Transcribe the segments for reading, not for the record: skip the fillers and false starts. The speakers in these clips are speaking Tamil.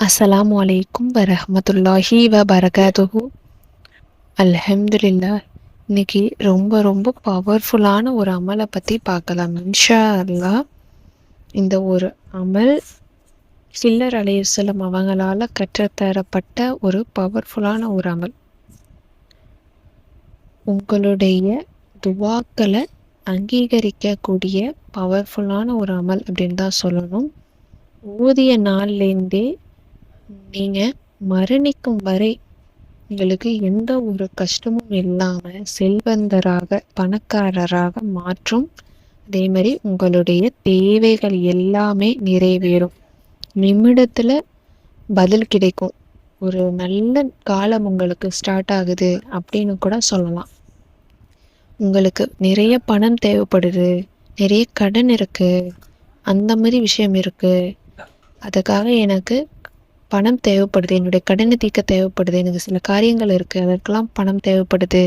அஸ்ஸலாமு அலைக்கும் வரஹ்மத்துல்லாஹி வபரகாத்துஹு. அல்ஹம்துலில்லாஹ். இன்னைக்கு ரொம்ப ரொம்ப பவர்ஃபுல்லான ஒரு அமலை பற்றி பார்க்கலாம் இன்ஷா அல்லாஹ். இந்த ஒரு அமல் ஹில்லர் அலைஹிஸ்ஸலாம் அவங்களால கற்றுத்தரப்பட்ட ஒரு பவர்ஃபுல்லான ஒரு அமல். உங்களுடைய துவாக்களை அங்கீகரிக்கக்கூடிய பவர்ஃபுல்லான ஒரு அமல் அப்படின்னு தான் சொல்லணும். ஓதிய நாள்லேருந்தே நீங்கள் மரணிக்கும் வரை உங்களுக்கு எந்த ஒரு கஷ்டமும் இல்லாமல் செல்வந்தராக பணக்காரராக மாற்றும். அதே மாதிரி உங்களுடைய தேவைகள் எல்லாமே நிறைவேறும். நிமிடத்தில் பதில் கிடைக்கும். ஒரு நல்ல காலம் உங்களுக்கு ஸ்டார்ட் ஆகுது அப்படின்னு கூட சொல்லலாம். உங்களுக்கு நிறைய பணம் தேவைப்படுது, நிறைய கடன் இருக்குது, அந்த மாதிரி விஷயம் இருக்குது, அதுக்காக எனக்கு பணம் தேவைப்படுது, என்னுடைய கடனை தீர்க்க தேவைப்படுது, எனக்கு சில காரியங்கள் இருக்குது, அதற்கெல்லாம் பணம் தேவைப்படுது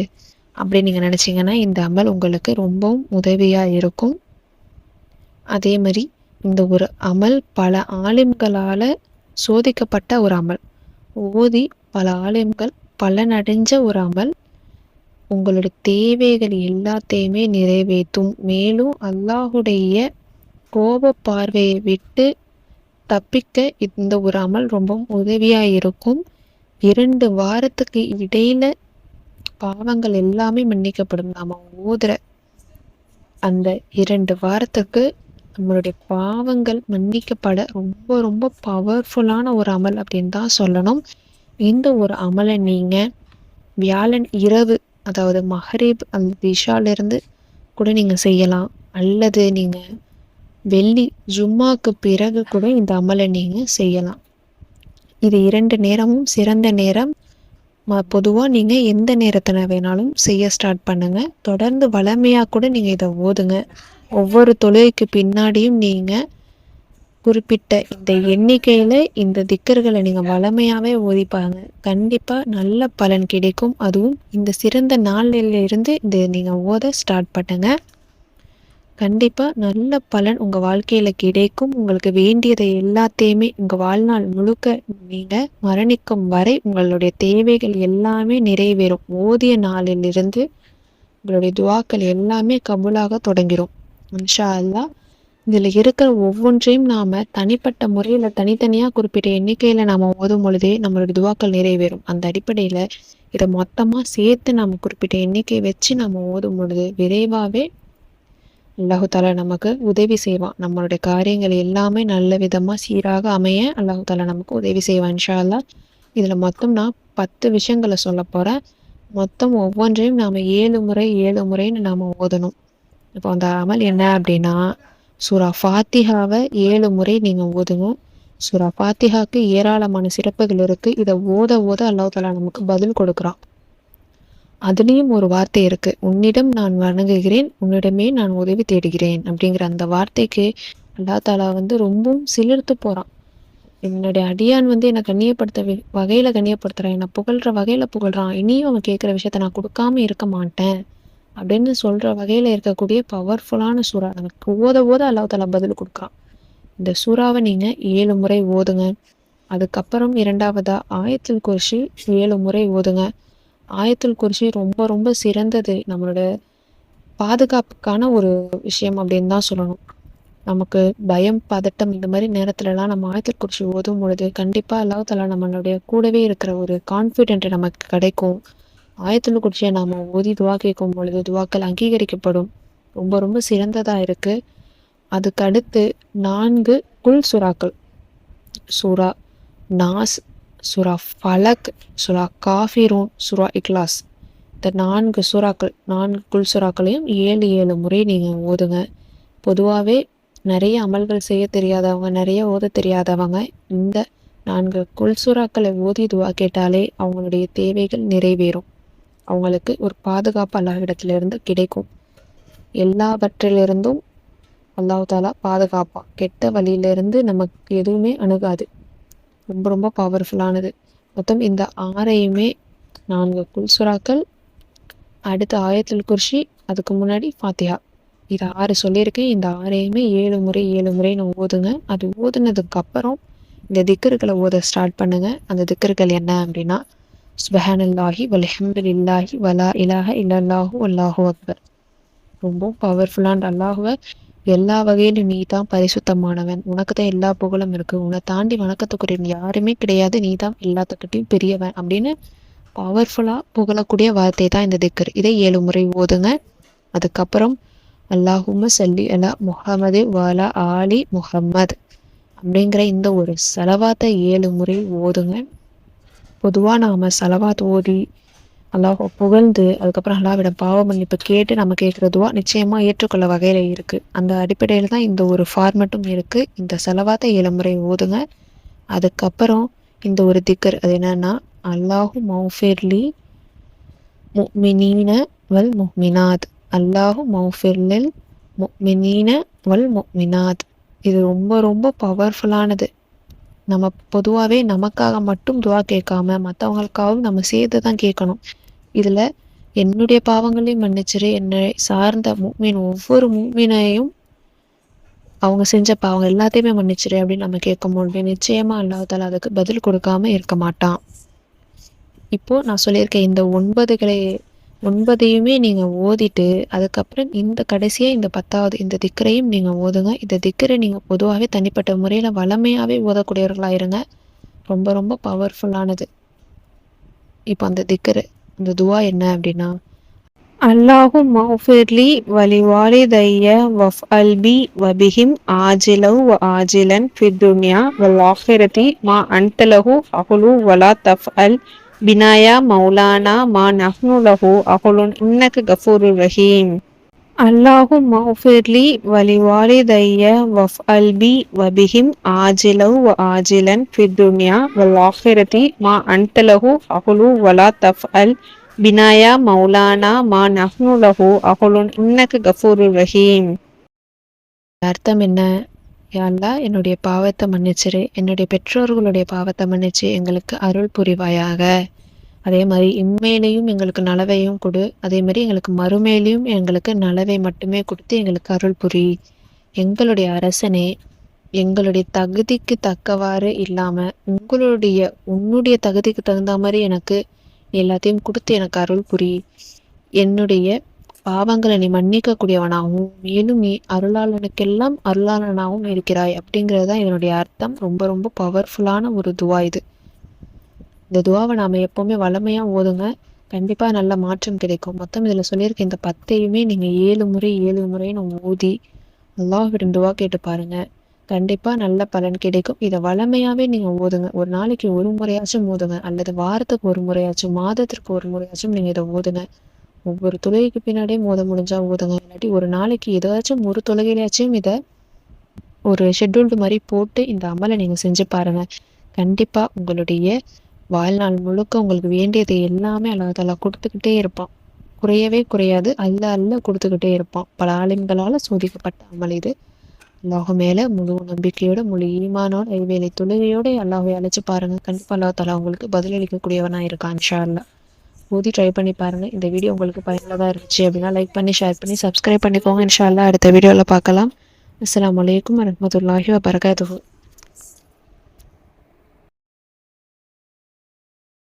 அப்படின்னு நீங்கள் நினச்சிங்கன்னா இந்த அமல் உங்களுக்கு ரொம்பவும் உதவியாக இருக்கும். அதே மாதிரி இந்த ஒரு அமல் பல ஆலிம்களால் சோதிக்கப்பட்ட ஒரு அமல். ஓதி பல ஆலிம்கள் பலனடைஞ்ச ஒரு அமல். உங்களுடைய தேவைகள் எல்லாத்தையுமே நிறைவேற்றும். மேலும் அல்லாஹுடைய கோப பார்வையை விட்டு தப்பிக்க இந்த ஒரு அமல் ரொம்ப உதவியாக இருக்கும். 2 வாரத்துக்கு இடையில பாவங்கள் எல்லாமே மன்னிக்கப்படும். நாம் ஓதுற அந்த 2 வாரத்துக்கு நம்மளுடைய பாவங்கள் மன்னிக்கப்பட ரொம்ப ரொம்ப பவர்ஃபுல்லான ஒரு அமல் அப்படின்னு தான் சொல்லணும். இந்த ஒரு அமலை நீங்கள் வியாழன் இரவு, அதாவது மஹ்ரிப் அந்த இஷாலிருந்து கூட நீங்கள் செய்யலாம். அல்லது நீங்கள் வெள்ளி ஜும்மாக்கு பிறகு கூட இந்த அமலை நீங்கள் செய்யலாம். இது 2 நேரமும் சிறந்த நேரம். பொதுவாக நீங்கள் எந்த நேரத்தில் வேணாலும் செய்ய ஸ்டார்ட் பண்ணுங்கள். தொடர்ந்து வளமையாக கூட நீங்கள் இதை ஓதுங்க. ஒவ்வொரு தொழுகைக்கு பின்னாடியும் நீங்கள் குறிப்பிட்ட இந்த எண்ணிக்கையில் இந்த திக்கர்களை நீங்கள் வளமையாகவே ஓதிப்பாங்க. கண்டிப்பாக நல்ல பலன் கிடைக்கும். அதுவும் இந்த சிறந்த நாளிலிருந்து இதை நீங்கள் ஓத ஸ்டார்ட் பண்ணுங்க. கண்டிப்பாக நல்ல பலன் உங்கள் வாழ்க்கையில் கிடைக்கும். உங்களுக்கு வேண்டியதை எல்லாத்தையுமே உங்கள் வாழ்நாள் முழுக்க நீங்கள் மரணிக்கும் வரை உங்களுடைய தேவைகள் எல்லாமே நிறைவேறும். ஓதிய நாளிலிருந்து உங்களுடைய துவாக்கள் எல்லாமே கபூலாக தொடங்கிடும் இன்ஷா அல்லாஹ். இதில் இருக்கிற ஒவ்வொன்றையும் நாம் தனிப்பட்ட முறையில் தனித்தனியாக குறிப்பிட்ட எண்ணிக்கையில் நாம் ஓதும் பொழுதே நம்மளுடைய துவாக்கள் நிறைவேறும். அந்த அடிப்படையில் இதை மொத்தமாக சேர்த்து நாம் குறிப்பிட்ட எண்ணிக்கை வச்சு நம்ம ஓதும் பொழுது விரைவாகவே அல்லாஹு தாலா நமக்கு உதவி செய்வான். நம்மளுடைய காரியங்கள் எல்லாமே நல்ல விதமாக சீராக அமைய அல்லாஹு தாலா நமக்கு உதவி செய்வான் இன்ஷா அல்லாஹ். இதில் மொத்தம் நான் 10 விஷயங்களை சொல்ல போகிறேன். மொத்தம் ஒவ்வொன்றையும் நாம் 7 முறைன்னு நாம் ஓதணும். இப்போ அந்த அமல் என்ன அப்படின்னா, சூரா ஃபாத்திஹாவை 7 முறை நீங்கள் ஓதணும். சூரா ஃபாத்திஹாவுக்கு ஏராளமான சிறப்புகள் இருக்குது. இதை ஓத அல்லாஹு தாலா நமக்கு பதில் கொடுக்குறான். அதுலேயும் ஒரு வார்த்தை இருக்குது, உன்னிடம் நான் வணங்குகிறேன், உன்னிடமே நான் உதவி தேடுகிறேன் அப்படிங்கிற அந்த வார்த்தைக்கு அல்லா தாலா ரொம்பவும் சிலிர்த்து போகிறான். என்னுடைய அடியான் என்னை கண்ணியப்படுத்த வகையில் கண்ணியப்படுத்துகிறான், என்னை புகழ்கிற வகையில் புகழ்கிறான், இனியும் அவன் கேட்குற விஷயத்த நான் கொடுக்காம இருக்க மாட்டேன் அப்படின்னு சொல்கிற வகையில் இருக்கக்கூடிய பவர்ஃபுல்லான சூறா. நமக்கு ஓத அல்லா தாலா பதில் கொடுக்குறான். இந்த சூறாவை நீங்கள் 7 முறை ஓதுங்க. அதுக்கப்புறம் 2வதா ஆயத்துல் குர்சி 7 முறை ஓதுங்க. ஆயத்துல் குர்சி ரொம்ப ரொம்ப சிறந்தது. நம்மளோட பாதுகாப்புக்கான ஒரு விஷயம் அப்படின்னு தான் சொல்லணும். நமக்கு பயம் பதட்டம் இந்த மாதிரி நேரத்துலலாம் நம்ம ஆயத்துல் குர்சி ஓதும் பொழுது கண்டிப்பாக அல்லாஹ் தஆலா நம்மளுடைய கூடவே இருக்கிற ஒரு கான்ஃபிடென்ட் நமக்கு கிடைக்கும். ஆயத்துல் குர்சியை நாம் ஓதி துவா கேட்கும் பொழுது துவாக்கள் அங்கீகரிக்கப்படும். ரொம்ப ரொம்ப சிறந்ததாக இருக்குது. அதுக்கு அடுத்து 4 குல் சூறாக்கள், சூரா நாஸ், சூரா ஃபலக், சூரா காஃபிரூன், சூரா இக்லாஸ், இந்த 4 சூறாக்கள் 4 குல் சூறாக்களையும் 7 முறை நீங்கள் ஓதுங்க. பொதுவாகவே நிறைய அமல்கள் செய்ய தெரியாதவங்க, நிறைய ஓத தெரியாதவங்க இந்த 4 குல் சூறாக்களை ஓதி துவா கேட்டாலே அவங்களுடைய தேவைகள் நிறைவேறும். அவங்களுக்கு ஒரு பாதுகாப்பு அல்லாஹ்விடத்திலிருந்து கிடைக்கும். எல்லாவற்றிலிருந்தும் அல்லாஹ் தாலா பாதுகாப்பான். கெட்ட வழியிலிருந்து நமக்கு எதுவுமே அணுகாது. ரொம்ப ரொம்ப பவர்ஃபுல்லானது. மொத்தம் இந்த 6ஐயுமே 4 குல் சூறாக்கள், அடுத்து ஆயத்துல் குர்சி, அதுக்கு முன்னாடி ஃபாத்திஹா, இது 6 சொல்லியிருக்கேன். இந்த 6ஐயுமே 7 முறை நான் ஓதுங்க. அது ஓதுனதுக்கப்புறம் இந்த திக்ருக்களை ஓத ஸ்டார்ட் பண்ணுங்கள். அந்த திக்ருக்கள் என்ன அப்படின்னா, சுப்ஹானல்லாஹி வல்ஹம்துலில்லாஹி வலா இலாஹ இல்லல்லாஹு வல்லாஹு அக்பர். ரொம்ப பவர்ஃபுல்லான அல்லாஹுவை எல்லா வகையிலும் நீ தான் பரிசுத்தமானவன், உனக்கு தான் எல்லா புகழும் இருக்குது, உன்னை தாண்டி வணக்கத்துக்குரிய யாருமே கிடையாது, நீ தான் எல்லாத்துக்கிட்டையும் பெரியவன் அப்படின்னு பவர்ஃபுல்லாக புகழக்கூடிய வார்த்தை தான் இந்த திக்ர். இதை 7 முறை ஓதுங்க. அதுக்கப்புறம் அல்லாஹும்ம சல்லி அலா முஹம்மது வாலா ஆலி முஹம்மது அப்படிங்கிற இந்த ஒரு சலவாத்தை 7 முறை ஓதுங்க. பொதுவாக நாம் சலவாத் ஓதி அல்லாஹ் புகழ்ந்து அதுக்கப்புறம் அல்லாஹ்விடம் பாவ மன்னிப்பு கேட்டு நம்ம கேட்குறதுவா நிச்சயமாக ஏற்றுக்கொள்ள வகையில் இருக்குது. அந்த அடிப்படையில் தான் இந்த ஒரு ஃபார்மெட்டும் இருக்குது. இந்த செலவாத்தை 7 முறை ஓதுங்க. அதுக்கப்புறம் இந்த ஒரு திக்கர் அது என்னன்னா, அல்லாஹு மௌஃபிர்லி முஃமினீன வல் முஃமினாத், அல்லாஹு மௌஃபிர்லில் முஃமினீன வல் முஃமினாத். இது ரொம்ப ரொம்ப பவர்ஃபுல்லானது. நம்ம பொதுவாகவே நமக்காக மட்டும் துவா கேட்காம மற்றவங்களுக்காகவும் நம்ம சேர்த்து தான் கேட்கணும். இதில் என்னுடைய பாவங்களையும் மன்னிச்சிரு, என்னை சார்ந்த முஃமின் ஒவ்வொரு முஃமினையும் அவங்க செஞ்ச பாவங்கள் எல்லாத்தையுமே மன்னிச்சிரு அப்படின்னு நம்ம கேட்கும்போது நிச்சயமாக அல்லாஹ் தஆலா அதுக்கு பதில் கொடுக்காம இருக்க மாட்டான். இப்போது நான் சொல்லியிருக்கேன் இந்த 9யுமே நீங்கள் ஓதிட்டு அதுக்கப்புறம் இந்த கடைசியாக இந்த 10வது இந்த திக்கரையும் நீங்கள் ஓதுங்க. இந்த திக்கரை நீங்கள் பொதுவாகவே தனிப்பட்ட முறையில் வளமையாகவே ஓதக்கூடியவர்களாக இருங்க. ரொம்ப ரொம்ப பவர்ஃபுல்லானது. இப்போ அந்த திக்கரு இந்த துவா என்ன அப்படின்னா, அல்லாஹு மஃபிர்லி வலி வாலிதைய வஃப்அல் பி வபிஹிம் ஆஜிலவ் வ ஆஜிலன் ஃபித் துன்யா வல் ஆஹிரதி மா அன்த லஹு அஹ்லு வலா தஃப்அல் பினாயா மௌலானா மா நஹ்னு லஹு அஹ்லுன் இன்னக கஃபூருர் ரஹீம். அல்லாஹு மஃபிர்லி வலி வாலிதைய வஃப்அல் பி வபிஹிம் ஆஜிலவ் வ ஆஜிலன் ஃபித் துன்யா வல் ஆஹிரதி மா அன்த லஹு அஹ்லு வலா தஃப்அல் பினாயா மௌலானா மா நஹ்னு லஹு அஹ்லுன் இன்னக கஃபூருர் ரஹீம். அர்த்தம் என்ன? யா அல்லாஹ் என்னுடைய பாவத்தை மன்னிச்சிரு, என்னுடைய பெற்றோர்களுடைய பாவத்தை மன்னிச்சு எங்களுக்கு அருள் புரிவாயாக. அதே மாதிரி இம்மையிலையும் எங்களுக்கு நலவையும் கொடு, அதே மாதிரி எங்களுக்கு மறுமையிலையும் எங்களுக்கு நலவை மட்டுமே கொடுத்து எங்களுக்கு அருள் புரி. எங்களுடைய அரசனே, எங்களுடைய தகுதிக்கு தக்கவாறு இல்லாமல் உன்னுடைய தகுதிக்கு தகுந்த மாதிரி எனக்கு எல்லாத்தையும் கொடுத்து எனக்கு அருள் புரி. என்னுடைய பாவங்களை நீ மன்னிக்கக்கூடியவனாகவும் மேலும் நீ அருளாளனுக்கெல்லாம் அருளாளனாகவும் இருக்கிறாய் அப்படிங்கிறது தான் இதனுடைய அர்த்தம். ரொம்ப ரொம்ப பவர்ஃபுல்லான ஒரு துவா இது. இந்த துவாவை நாம் எப்போவுமே வளமையாக ஓதுங்க. கண்டிப்பாக நல்ல மாற்றம் கிடைக்கும். மொத்தம் இதில் சொல்லியிருக்க இந்த 10யுமே நீங்கள் 7 முறைன்னு ஓதி அல்லாஹ்விடம் துவா கேட்டு பாருங்கள். கண்டிப்பாக நல்ல பலன் கிடைக்கும். இதை வளமையாகவே நீங்கள் ஓதுங்க. ஒரு நாளைக்கு ஒரு முறையாச்சும் ஓதுங்க, அல்லது வாரத்துக்கு ஒரு முறையாச்சும், மாதத்திற்கு ஒரு முறையாச்சும் நீங்கள் இதை ஓதுங்க. ஒவ்வொரு தொழுகைக்கு பின்னாடியே ஓத முடிஞ்சால் ஓதுங்க. இல்லாட்டி ஒரு நாளைக்கு ஏதாச்சும் ஒரு தொழுகையிலாச்சும் இதை ஒரு ஷெட்யூல்டு மாதிரி போட்டு இந்த அமலை நீங்கள் செஞ்சு பாருங்கள். கண்டிப்பாக உங்களுடைய வாழ்நாள் முழுக்க உங்களுக்கு வேண்டியது எல்லாமே அல்லாஹ் தஆலா கொடுத்துக்கிட்டே இருப்பான். குறையவே குறையாது, அல்ல கொடுத்துக்கிட்டே இருப்பான். பல ஆலிம்களால் சோதிக்கப்பட்ட அமல் இது. அல்லாஹ் மேலே முழு நம்பிக்கையோட முழு ஈமானோட ஐவேளை தொழுகையோட அல்லாஹ்வை அழைச்சி பாருங்கள். கண்டிப்பாக அல்லாஹ் தஆலா உங்களுக்கு பதிலளிக்கக்கூடியவனாக இருக்கான் இன்ஷா அல்லாஹ். ஓதி ட்ரை பண்ணி பாருங்கள். இந்த வீடியோ உங்களுக்கு பயனுள்ளதாக இருந்துச்சு அப்படின்னா லைக் பண்ணி ஷேர் பண்ணி சப்ஸ்கிரைப் பண்ணிக்கோங்க. இன்ஷா அல்லாஹ் அடுத்த வீடியோவில் பார்க்கலாம். அஸ்ஸலாமு அலைக்கும் வரஹ்மத்துல்லாஹி வபரகாத்துஹு.